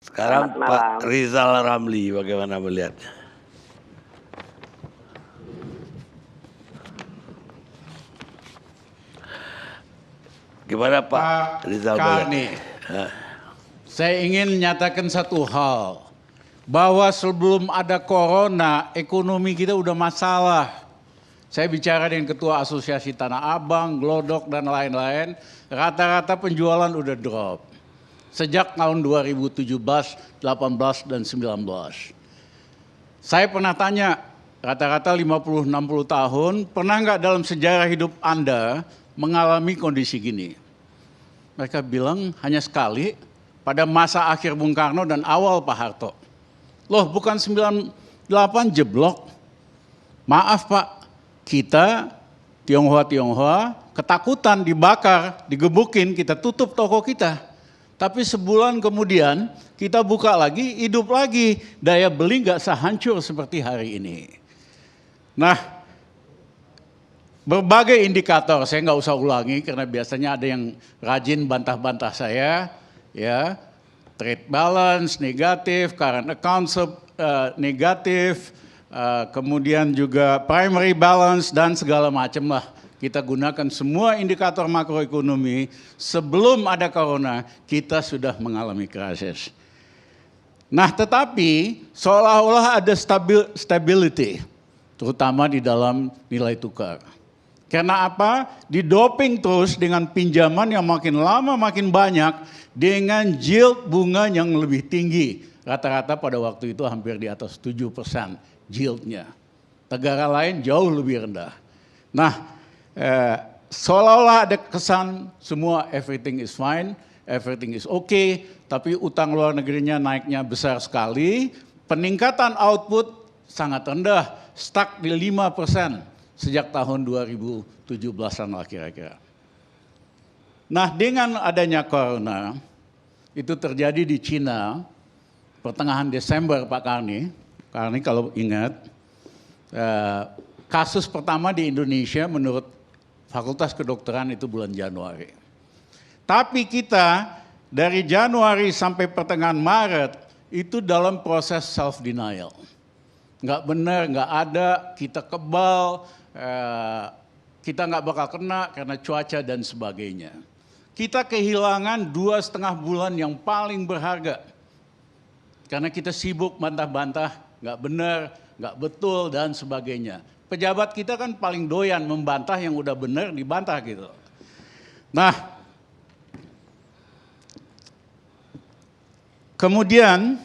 Sekarang Selamat malam. Pak Rizal Ramli bagaimana melihatnya? Gimana Pak Rizal Karni, saya ingin menyatakan satu hal, bahwa sebelum ada corona, ekonomi kita udah masalah. Saya bicara dengan Ketua Asosiasi Tanah Abang, Glodok, dan lain-lain, rata-rata penjualan udah drop. Sejak tahun 2017, 18, dan 19. Saya pernah tanya, rata-rata 50-60 tahun, pernah nggak dalam sejarah hidup Anda mengalami kondisi gini? Mereka bilang hanya sekali pada masa akhir Bung Karno dan awal Pak Harto. Loh, bukan 98 jeblok. Maaf Pak, kita Tionghoa ketakutan dibakar, digebukin, kita tutup toko kita. Tapi sebulan kemudian kita buka lagi, hidup lagi. Daya beli nggak sehancur seperti hari ini. Nah, berbagai indikator, saya nggak usah ulangi karena biasanya ada yang rajin bantah-bantah saya, ya, trade balance negatif, current account negatif, kemudian juga primary balance dan segala macam lah. Kita gunakan semua indikator makroekonomi sebelum ada corona kita sudah mengalami krisis. Nah, tetapi seolah-olah ada stability, terutama di dalam nilai tukar. Karena apa? Didoping terus dengan pinjaman yang makin lama makin banyak dengan yield bunga yang lebih tinggi. Rata-rata pada waktu itu hampir di atas 7% yieldnya. Negara lain jauh lebih rendah. Nah, seolah-olah ada kesan semua everything is fine, everything is okay, tapi utang luar negerinya naiknya besar sekali, peningkatan output sangat rendah, stuck di 5%. Sejak tahun 2017-an lah kira-kira. Nah, dengan adanya corona, itu terjadi di Cina, pertengahan Desember Pak Karni kalau ingat, kasus pertama di Indonesia menurut Fakultas Kedokteran itu bulan Januari. Tapi kita dari Januari sampai pertengahan Maret itu dalam proses self-denial. Nggak benar, nggak ada, kita kebal, kita nggak bakal kena karena cuaca dan sebagainya. Kita kehilangan 2,5 bulan yang paling berharga. Karena kita sibuk bantah-bantah, nggak benar, nggak betul dan sebagainya. Pejabat kita kan paling doyan membantah yang udah benar dibantah gitu. Nah, kemudian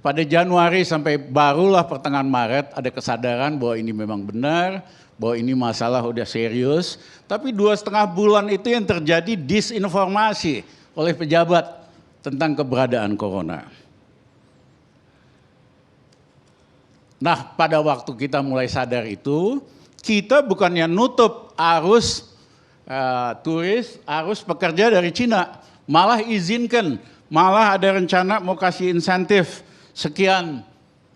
pada Januari sampai barulah pertengahan Maret ada kesadaran bahwa ini memang benar, bahwa ini masalah udah serius. Tapi 2,5 bulan itu yang terjadi disinformasi oleh pejabat tentang keberadaan corona. Nah, pada waktu kita mulai sadar itu, kita bukannya nutup arus turis, arus pekerja dari Cina. Malah izinkan, malah ada rencana mau kasih insentif sekian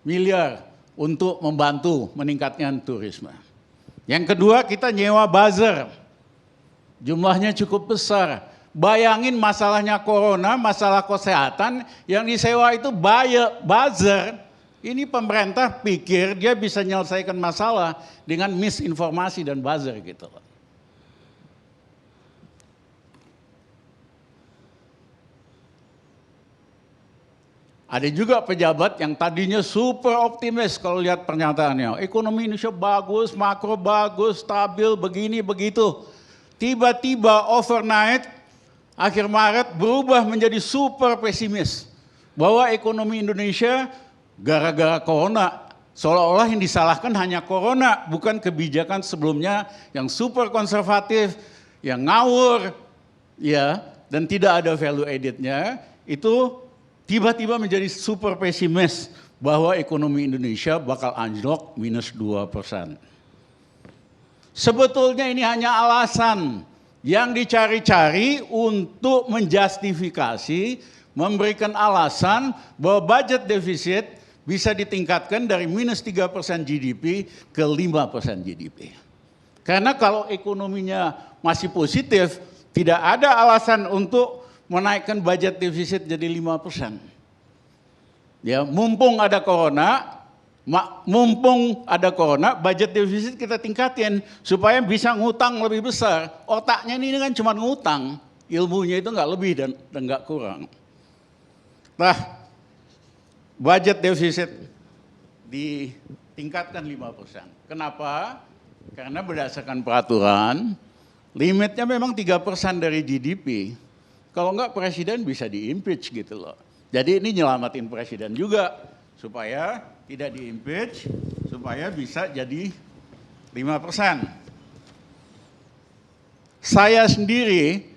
miliar untuk membantu meningkatnya turisme. Yang kedua, kita nyewa buzzer. Jumlahnya cukup besar. Bayangin masalahnya corona, masalah kesehatan, yang disewa itu buzzer. Ini pemerintah pikir dia bisa menyelesaikan masalah dengan misinformasi dan buzzer gitu. Ada juga pejabat yang tadinya super optimis kalau lihat pernyataannya. Ekonomi Indonesia bagus, makro bagus, stabil, begini, begitu. Tiba-tiba overnight, akhir Maret berubah menjadi super pesimis. Bahwa ekonomi Indonesia gara-gara corona, seolah-olah yang disalahkan hanya corona, bukan kebijakan sebelumnya yang super konservatif, yang ngawur, ya, dan tidak ada value added-nya, itu tiba-tiba menjadi super pesimis bahwa ekonomi Indonesia bakal anjlok minus 2%. Sebetulnya ini hanya alasan yang dicari-cari untuk menjustifikasi, memberikan alasan bahwa budget defisit bisa ditingkatkan dari minus 3% GDP ke 5% GDP. Karena kalau ekonominya masih positif, tidak ada alasan untuk menaikkan budget defisit jadi 5%. Ya, mumpung ada corona, budget defisit kita tingkatin supaya bisa ngutang lebih besar. Otaknya ini kan cuma ngutang, ilmunya itu nggak lebih dan nggak kurang. Nah, budget defisit ditingkatkan 5%. Kenapa? Karena berdasarkan peraturan, limitnya memang 3% dari GDP. Kalau enggak presiden bisa di-impeach gitu loh. Jadi ini nyelamatin presiden juga supaya tidak di-impeach, supaya bisa jadi 5%. Saya sendiri,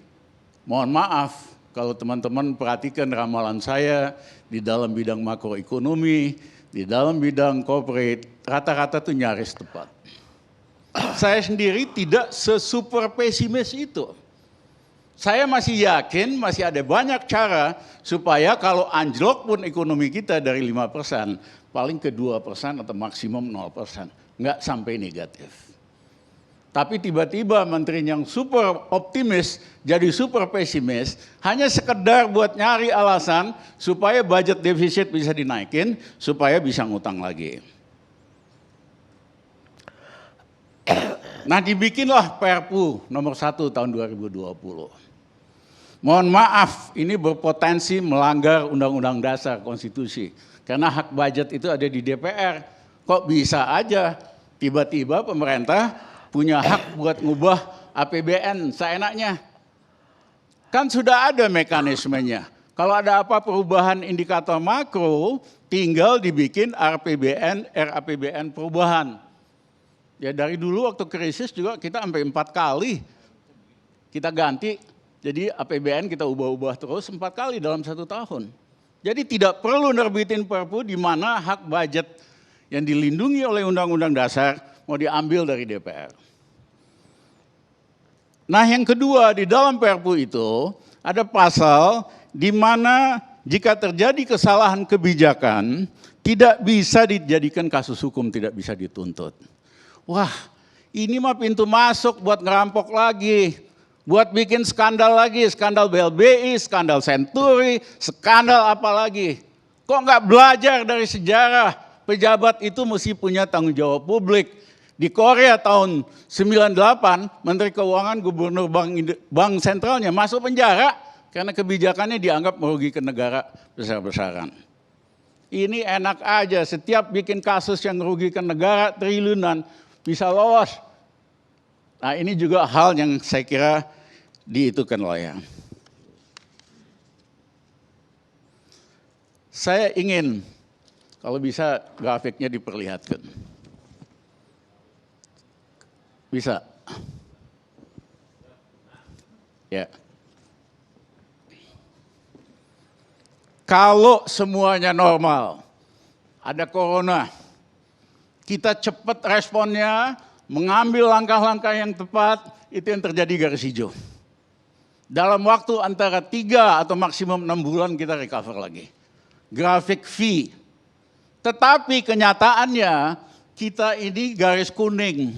mohon maaf kalau teman-teman perhatikan ramalan saya di dalam bidang makroekonomi, di dalam bidang corporate, rata-rata tuh nyaris tepat. Saya sendiri tidak sesuper pesimis itu. Saya masih yakin masih ada banyak cara supaya kalau anjlok pun ekonomi kita dari 5%, paling ke 2% atau maksimum 0%. Nggak sampai negatif. Tapi tiba-tiba menteri yang super optimis jadi super pesimis, hanya sekedar buat nyari alasan supaya budget defisit bisa dinaikin, supaya bisa ngutang lagi. Nah, dibikinlah Perpu nomor 1 tahun 2020. Mohon maaf, ini berpotensi melanggar Undang-Undang Dasar Konstitusi. Karena hak budget itu ada di DPR. Kok bisa aja tiba-tiba pemerintah punya hak buat ngubah APBN seenaknya? Kan sudah ada mekanismenya. Kalau ada apa perubahan indikator makro, tinggal dibikin RAPBN perubahan. Ya dari dulu waktu krisis juga kita sampai 4 kali kita ganti. Jadi APBN kita ubah-ubah terus 4 kali dalam 1 tahun. Jadi tidak perlu nerbitin Perpu di mana hak budget yang dilindungi oleh Undang-Undang Dasar mau diambil dari DPR. Nah yang kedua di dalam Perpu itu ada pasal di mana jika terjadi kesalahan kebijakan tidak bisa dijadikan kasus hukum, tidak bisa dituntut. Wah ini mah pintu masuk buat ngerampok lagi. Buat bikin skandal lagi, skandal BLBI, skandal Senturi, skandal apa lagi. Kok nggak belajar dari sejarah, pejabat itu mesti punya tanggung jawab publik. Di Korea tahun 98, Menteri Keuangan, Gubernur Bank Sentralnya masuk penjara karena kebijakannya dianggap merugikan negara besar-besaran. Ini enak aja, setiap bikin kasus yang merugikan negara triliunan bisa lolos. Nah ini juga hal yang saya kira diitukan layak. Saya ingin kalau bisa grafiknya diperlihatkan. Bisa? Ya. Kalau semuanya normal, ada corona, kita cepat responnya, mengambil langkah-langkah yang tepat, itu yang terjadi garis hijau. Dalam waktu antara 3 atau maksimum 6 bulan kita recover lagi. Grafik V. Tetapi kenyataannya kita ini garis kuning.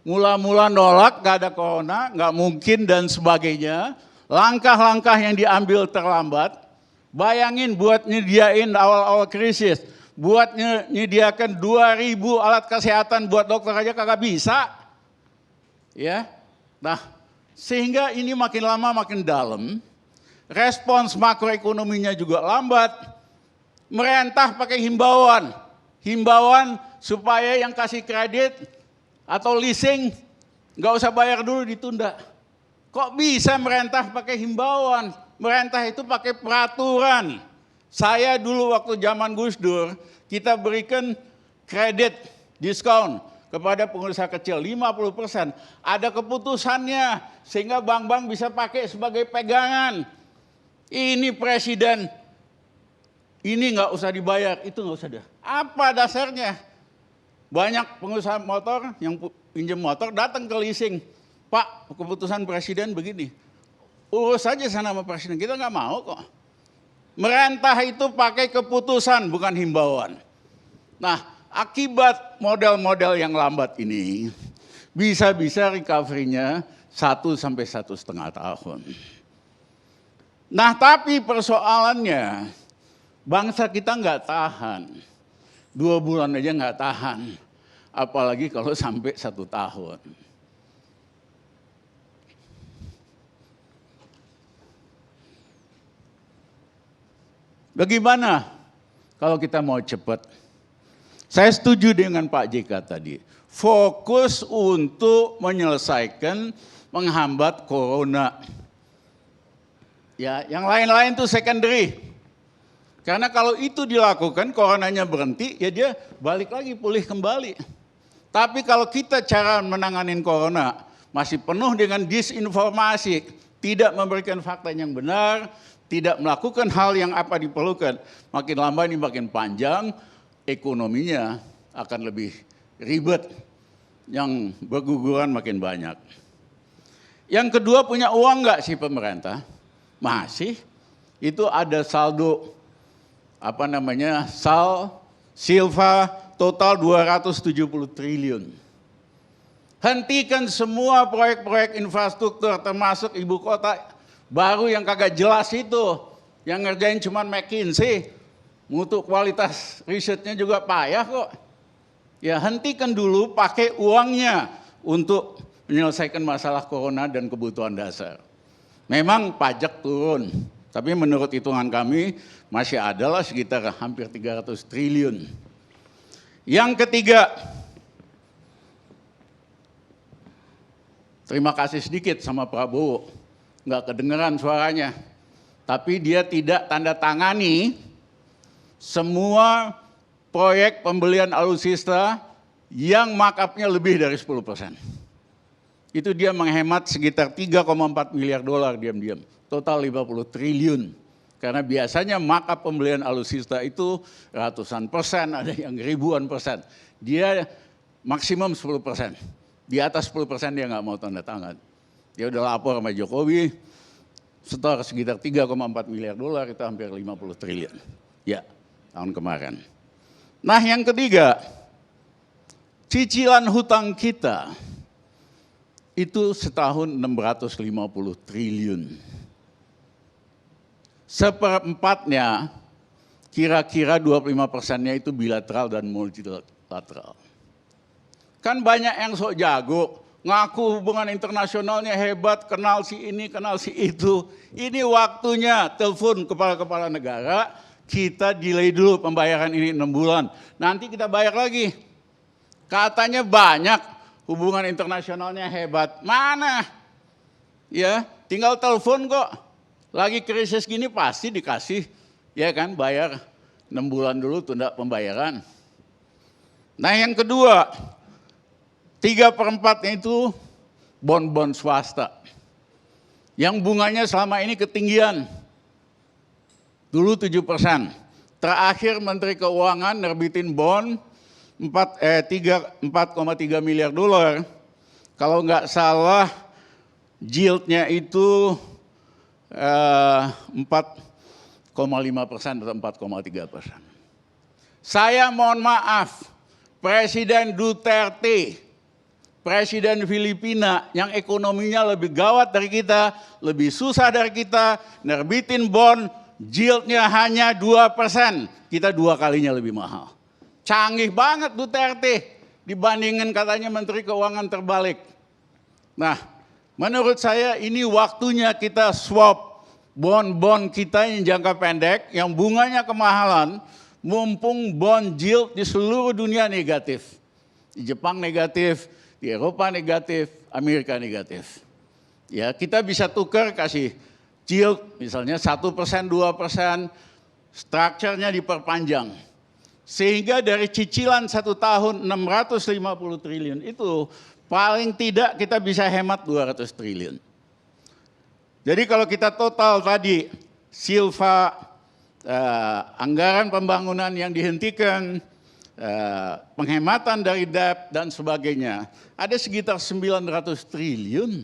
Mula-mula nolak, gak ada corona, gak mungkin dan sebagainya. Langkah-langkah yang diambil terlambat. Bayangin buat nyediain awal-awal krisis. Buat nyediakan 2.000 alat kesehatan buat dokter aja kagak bisa. Ya. Nah, sehingga ini makin lama makin dalam. Respons makroekonominya juga lambat. Merentah pakai himbauan. Himbauan supaya yang kasih kredit atau leasing nggak usah bayar dulu, ditunda. Kok bisa merentah pakai himbauan? Merentah itu pakai peraturan. Saya dulu waktu zaman Gus Dur, kita berikan kredit diskon kepada pengusaha kecil 50%. Ada keputusannya sehingga bank-bank bisa pakai sebagai pegangan. Ini presiden, ini nggak usah dibayar, itu nggak usah dah. Apa dasarnya? Banyak pengusaha motor yang pinjam motor datang ke leasing. Pak, keputusan presiden begini. Urus saja sana sama presiden, kita nggak mau kok. Merentah itu pakai keputusan, bukan himbauan. Nah, akibat model-model yang lambat ini, bisa-bisa recovery-nya 1 sampai 1,5 tahun. Nah, tapi persoalannya bangsa kita nggak tahan. 2 bulan aja nggak tahan. Apalagi kalau sampai 1 tahun. Bagaimana kalau kita mau cepat? Saya setuju dengan Pak JK tadi. Fokus untuk menyelesaikan menghambat corona. Ya, yang lain-lain itu secondary. Karena kalau itu dilakukan, coronanya berhenti, ya dia balik lagi, pulih kembali. Tapi kalau kita cara menanganin corona masih penuh dengan disinformasi, tidak memberikan fakta yang benar, tidak melakukan hal yang apa diperlukan, makin lama ini makin panjang, ekonominya akan lebih ribet, yang berguguran makin banyak. Yang kedua, punya uang nggak sih pemerintah? Masih. Itu ada saldo, silva total 270 triliun. Hentikan semua proyek-proyek infrastruktur termasuk ibu kota baru yang kagak jelas itu. Yang ngerjain cuma McKinsey. Mutu kualitas risetnya juga payah kok. Ya hentikan dulu, pakai uangnya untuk menyelesaikan masalah corona dan kebutuhan dasar. Memang pajak turun, tapi menurut hitungan kami masih adalah sekitar hampir 300 triliun. Yang ketiga, terima kasih sedikit sama Prabowo, nggak kedengeran suaranya. Tapi dia tidak tanda tangani semua proyek pembelian alutsista yang markupnya lebih dari 10%. Itu dia menghemat sekitar 3,4 miliar dolar diam-diam. Total 50 triliun. Karena biasanya markup pembelian alutsista itu ratusan persen, ada yang ribuan persen. Dia maksimum 10%. Di atas 10% dia nggak mau tanda tangan. Dia udah lapor sama Jokowi, setor sekitar 3,4 miliar dolar, itu hampir 50 triliun. Ya, tahun kemarin. Nah yang ketiga, cicilan hutang kita itu setahun 650 triliun. Seperempatnya, kira-kira 25%-nya itu bilateral dan multilateral. Kan banyak yang sok jago, ngaku hubungan internasionalnya hebat, kenal si ini, kenal si itu. Ini waktunya telepon kepala-kepala negara, kita delay dulu pembayaran ini 6 bulan. Nanti kita bayar lagi. Katanya banyak, hubungan internasionalnya hebat. Mana? Ya, tinggal telepon kok. Lagi krisis gini pasti dikasih, ya kan, bayar 6 bulan dulu tunda pembayaran. Nah yang kedua, 3/4-nya itu bond-bond swasta. Yang bunganya selama ini ketinggian. Dulu 7%. Terakhir Menteri Keuangan nerbitin bond 4,3 miliar dolar. Kalau nggak salah yieldnya itu 4,5% atau 4,3%. Saya mohon maaf, Presiden Duterte, Presiden Filipina yang ekonominya lebih gawat dari kita, lebih susah dari kita, nerbitin bond, yieldnya hanya 2%. Kita 2 kalinya lebih mahal. Canggih banget Duterte dibandingin katanya Menteri Keuangan terbalik. Nah, menurut saya ini waktunya kita swap bond-bond kita yang jangka pendek, yang bunganya kemahalan, mumpung bond yield di seluruh dunia negatif. Di Jepang negatif, di Eropa negatif, Amerika negatif. Ya, kita bisa tukar kasih yield misalnya 1%, 2%, strukturnya diperpanjang. Sehingga dari cicilan 1 tahun 650 triliun itu paling tidak kita bisa hemat 200 triliun. Jadi kalau kita total tadi silva, anggaran pembangunan yang dihentikan, penghematan dari debt dan sebagainya, ada sekitar 900 triliun.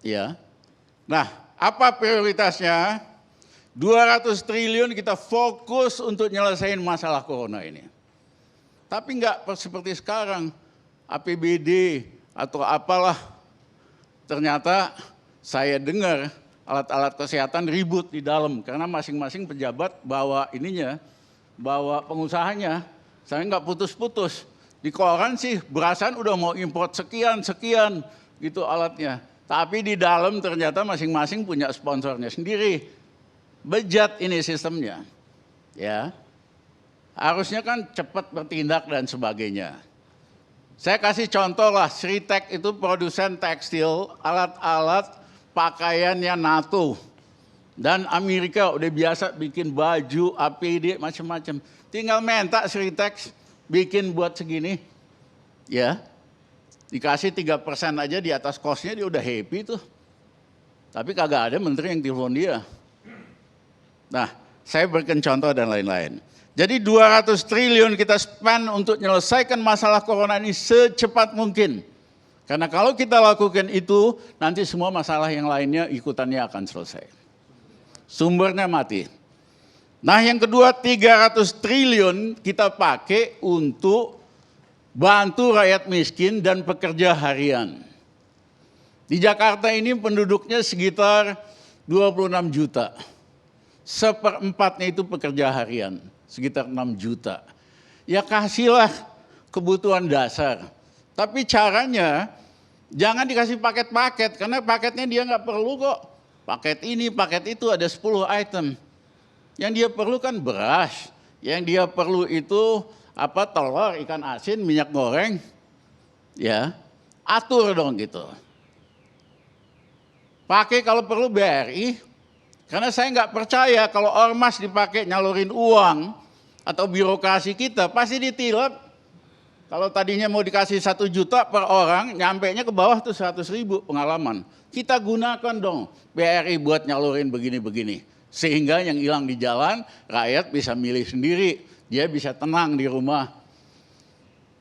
Ya. Nah, apa prioritasnya? 200 triliun kita fokus untuk nyelesain masalah corona ini. Tapi enggak seperti sekarang, APBD atau apalah. Ternyata saya dengar alat-alat kesehatan ribut di dalam karena masing-masing pejabat bawa pengusahanya. Saya nggak putus-putus. Di koran sih berasan udah mau import sekian gitu alatnya. Tapi di dalam ternyata masing-masing punya sponsornya sendiri. Bejat ini sistemnya. Ya. Harusnya kan cepat bertindak dan sebagainya. Saya kasih contoh lah, Sritek itu produsen tekstil, alat-alat pakaiannya NATO. Dan Amerika udah biasa bikin baju, APD, macam-macam. Tinggal minta Sritek bikin buat segini. Ya, dikasih 3% aja di atas kosnya dia udah happy tuh. Tapi kagak ada menteri yang telepon dia. Nah, saya berikan contoh dan lain-lain. Jadi 200 triliun kita spend untuk menyelesaikan masalah corona ini secepat mungkin. Karena kalau kita lakukan itu, nanti semua masalah yang lainnya ikutannya akan selesai. Sumbernya mati. Nah yang kedua 300 triliun kita pakai untuk bantu rakyat miskin dan pekerja harian. Di Jakarta ini penduduknya sekitar 26 juta. Seperempatnya itu pekerja harian, sekitar 6 juta. Ya kasihlah kebutuhan dasar. Tapi caranya jangan dikasih paket-paket, karena paketnya dia nggak perlu kok. Paket ini, paket itu ada 10 item. Yang dia perlu kan beras, yang dia perlu itu telur, ikan asin, minyak goreng. Ya, atur dong gitu. Pakai kalau perlu BRI, karena saya nggak percaya kalau ormas dipakai nyalurin uang atau birokrasi kita, pasti ditilep. Kalau tadinya mau dikasih 1 juta per orang, nyampenya ke bawah tuh 100.000 pengalaman. Kita gunakan dong BRI buat nyalurin begini-begini. Sehingga yang hilang di jalan, rakyat bisa milih sendiri. Dia bisa tenang di rumah.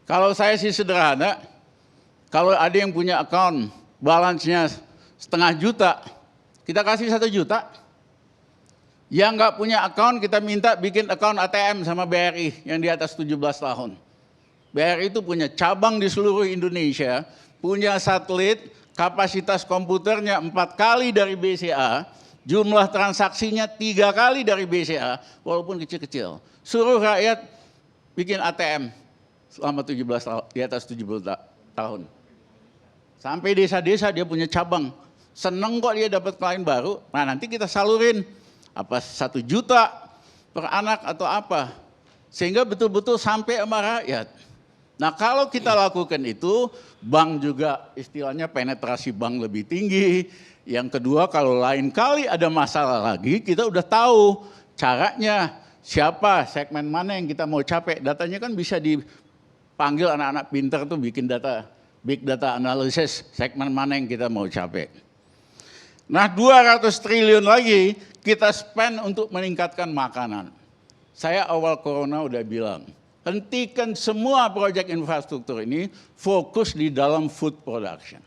Kalau saya sih sederhana, kalau ada yang punya account, balance-nya 0,5 juta, kita kasih 1 juta. Yang nggak punya account, kita minta bikin account ATM sama BRI yang di atas 17 tahun. BRI itu punya cabang di seluruh Indonesia, punya satelit, kapasitas komputernya 4 kali dari BCA, jumlah transaksinya 3 kali dari BCA, walaupun kecil-kecil. Suruh rakyat bikin ATM selama 17 tahun, di atas 70 tahun. Sampai desa-desa dia punya cabang. Seneng kok dia dapat klien baru, nah nanti kita salurin. Apa 1 juta per anak atau apa. Sehingga betul-betul sampai sama rakyat. Nah kalau kita lakukan itu, bank juga istilahnya penetrasi bank lebih tinggi. Yang kedua kalau lain kali ada masalah lagi, kita udah tahu caranya, siapa, segmen mana yang kita mau capai. Datanya kan bisa dipanggil anak-anak pintar tuh bikin data, big data analysis, segmen mana yang kita mau capai. Nah 200 triliun lagi kita spend untuk meningkatkan makanan. Saya awal corona udah bilang, hentikan semua proyek infrastruktur ini, fokus di dalam food production.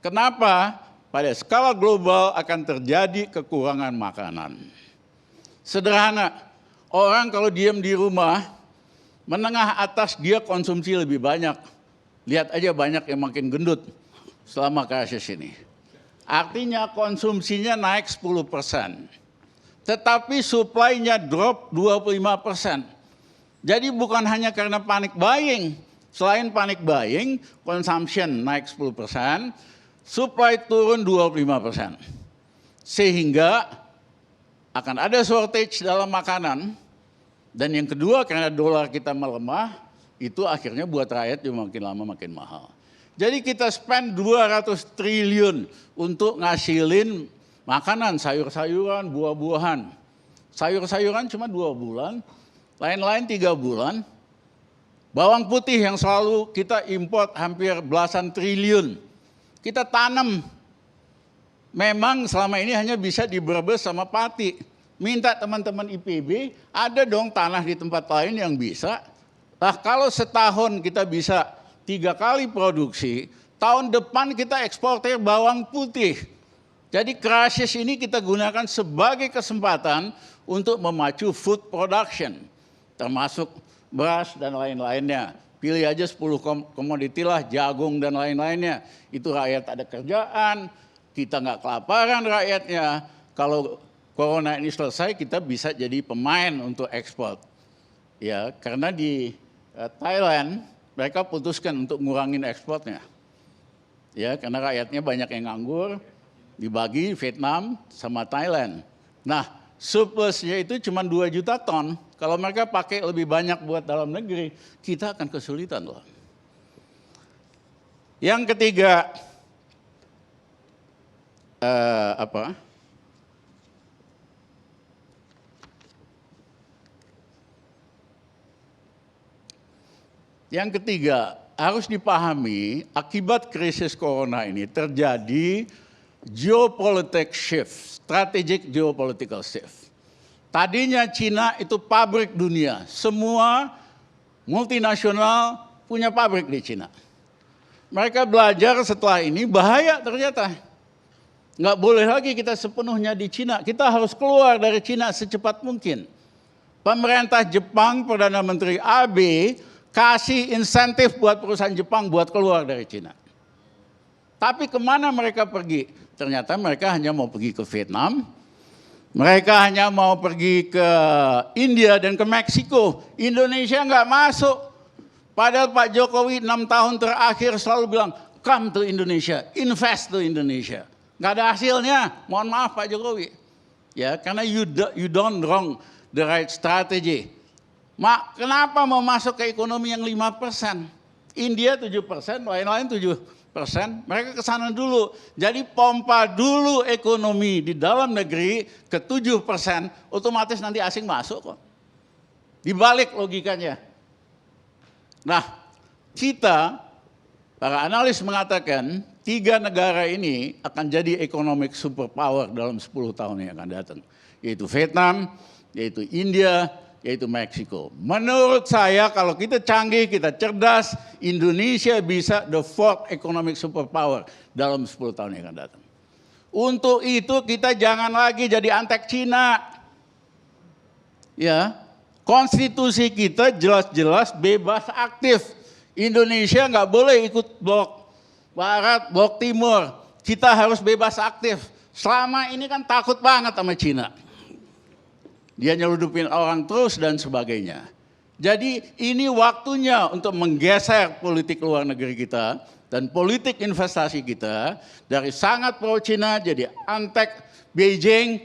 Kenapa? Pada skala global akan terjadi kekurangan makanan. Sederhana, orang kalau diam di rumah, menengah atas dia konsumsi lebih banyak. Lihat aja banyak yang makin gendut selama krisis ini. Artinya konsumsinya naik 10%. Tetapi supply-nya drop 25%. Jadi bukan hanya karena panic buying. Selain panic buying, consumption naik 10%, supply turun 25%. Sehingga akan ada shortage dalam makanan. Dan yang kedua karena dolar kita melemah, itu akhirnya buat rakyat juga makin lama makin mahal. Jadi kita spend 200 triliun untuk ngasilin makanan, sayur-sayuran, buah-buahan. Sayur-sayuran cuma 2 bulan, lain-lain 3 bulan. Bawang putih yang selalu kita import hampir belasan triliun. Kita tanam. Memang selama ini hanya bisa di Brebes sama Pati. Minta teman-teman IPB, ada dong tanah di tempat lain yang bisa. Nah kalau setahun kita bisa 3 kali produksi, tahun depan kita eksportir bawang putih. Jadi krisis ini kita gunakan sebagai kesempatan untuk memacu food production, termasuk beras dan lain-lainnya. Pilih aja 10 komoditi lah, jagung dan lain-lainnya. Itu rakyat ada kerjaan, kita nggak kelaparan rakyatnya. Kalau corona ini selesai, kita bisa jadi pemain untuk ekspor. Ya, karena di Thailand mereka putuskan untuk ngurangin ekspornya. Ya, karena rakyatnya banyak yang nganggur, dibagi Vietnam sama Thailand. Nah, surplusnya itu cuma 2 juta ton. Kalau mereka pakai lebih banyak buat dalam negeri, kita akan kesulitan loh. Yang ketiga, Yang ketiga, harus dipahami akibat krisis corona ini terjadi geopolitical shift, strategic geopolitical shift. Tadinya Cina itu pabrik dunia, semua multinasional punya pabrik di Cina. Mereka belajar setelah ini bahaya ternyata. Nggak boleh lagi kita sepenuhnya di Cina, kita harus keluar dari Cina secepat mungkin. Pemerintah Jepang, Perdana Menteri Abe, kasih insentif buat perusahaan Jepang buat keluar dari Cina. Tapi kemana mereka pergi? Ternyata mereka hanya mau pergi ke Vietnam, mereka hanya mau pergi ke India dan ke Meksiko. Indonesia nggak masuk. Padahal Pak Jokowi 6 tahun terakhir selalu bilang, come to Indonesia, invest to Indonesia. Nggak ada hasilnya, mohon maaf Pak Jokowi. Ya, karena you don't wrong the right strategy. Mak, kenapa mau masuk ke ekonomi yang 5%? India 7%, lain-lain 7%. Mereka ke sana dulu. Jadi pompa dulu ekonomi di dalam negeri ke 7%, otomatis nanti asing masuk kok. Dibalik logikanya. Nah, kita, para analis mengatakan, 3 negara ini akan jadi economic superpower dalam 10 tahun yang akan datang. Yaitu Vietnam, yaitu India, yaitu Meksiko. Menurut saya kalau kita canggih, kita cerdas, Indonesia bisa the 4th economic superpower dalam 10 tahun yang akan datang. Untuk itu kita jangan lagi jadi antek Cina. Ya, konstitusi kita jelas-jelas bebas aktif. Indonesia nggak boleh ikut blok Barat, blok Timur. Kita harus bebas aktif. Selama ini kan takut banget sama Cina. Dia nyeludupin orang terus dan sebagainya. Jadi ini waktunya untuk menggeser politik luar negeri kita dan politik investasi kita dari sangat pro Cina jadi antek Beijing,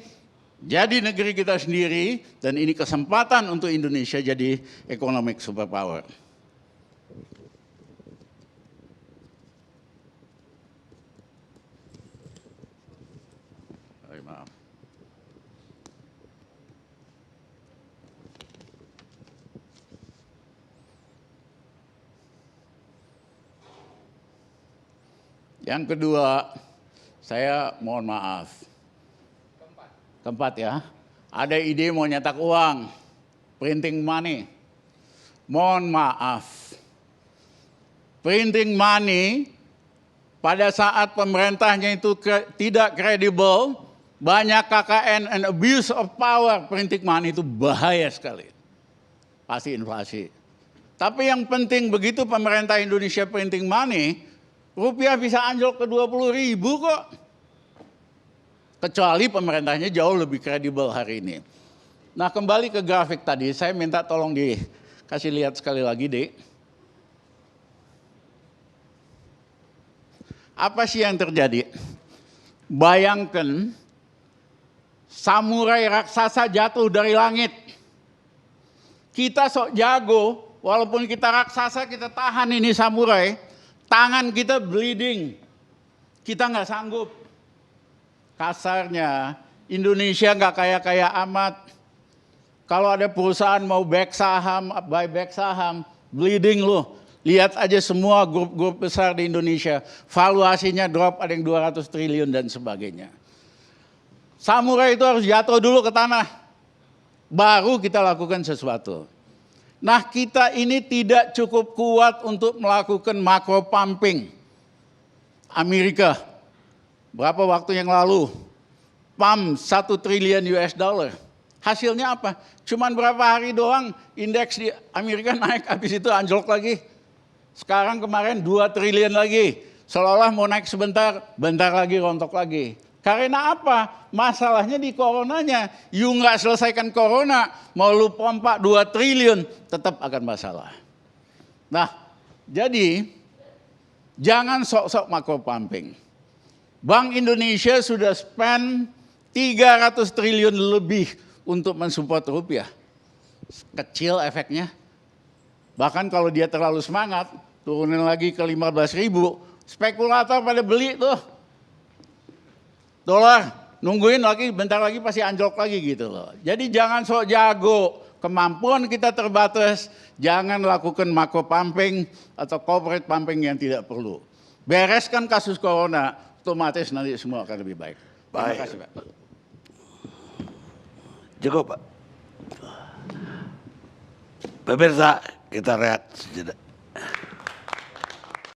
jadi negeri kita sendiri, dan ini kesempatan untuk Indonesia jadi economic superpower. Maaf. Yang kedua, saya mohon maaf. Keempat ya, ada ide mau nyetak uang, printing money. Mohon maaf. Printing money pada saat pemerintahnya itu tidak kredibel, banyak KKN and abuse of power, printing money itu bahaya sekali. Pasti inflasi. Tapi yang penting begitu pemerintah Indonesia printing money, rupiah bisa anjlok ke 20.000 kok. Kecuali pemerintahnya jauh lebih kredibel hari ini. Nah, kembali ke grafik tadi, saya minta tolong dikasih lihat sekali lagi, Dek. Apa sih yang terjadi? Bayangkan samurai raksasa jatuh dari langit. Kita sok jago, walaupun kita raksasa, kita tahan ini samurai. Tangan kita bleeding, kita nggak sanggup. Kasarnya, Indonesia nggak kaya-kaya amat. Kalau ada perusahaan mau buyback saham, bleeding loh. Lihat aja semua grup-grup besar di Indonesia, valuasinya drop, ada yang 200 triliun dan sebagainya. Samurai itu harus jatuh dulu ke tanah, baru kita lakukan sesuatu. Nah, kita ini tidak cukup kuat untuk melakukan macro pumping. Amerika, berapa waktu yang lalu, pump 1 triliun US dollar. Hasilnya apa? Cuman berapa hari doang indeks di Amerika naik, habis itu anjlok lagi. Sekarang kemarin 2 triliun lagi. Seolah-olah mau naik sebentar, bentar lagi rontok lagi. Karena apa? Masalahnya di coronanya. You nggak selesaikan corona, mau lu pompa 2 triliun, tetap akan masalah. Nah, jadi jangan sok-sok makro pumping. Bank Indonesia sudah spend 300 triliun lebih untuk mensupport rupiah. Kecil efeknya. Bahkan kalau dia terlalu semangat, turunin lagi ke 15.000, spekulator pada beli tuh. Dolar, nungguin lagi, bentar lagi pasti anjlok lagi gitu loh. Jadi jangan sok jago, kemampuan kita terbatas, jangan lakukan macro pumping atau corporate pumping yang tidak perlu. Bereskan kasus corona, otomatis nanti semua akan lebih baik. Terima kasih, Pak. Cukup, Pak. Pemirsa, kita rehat sejenak.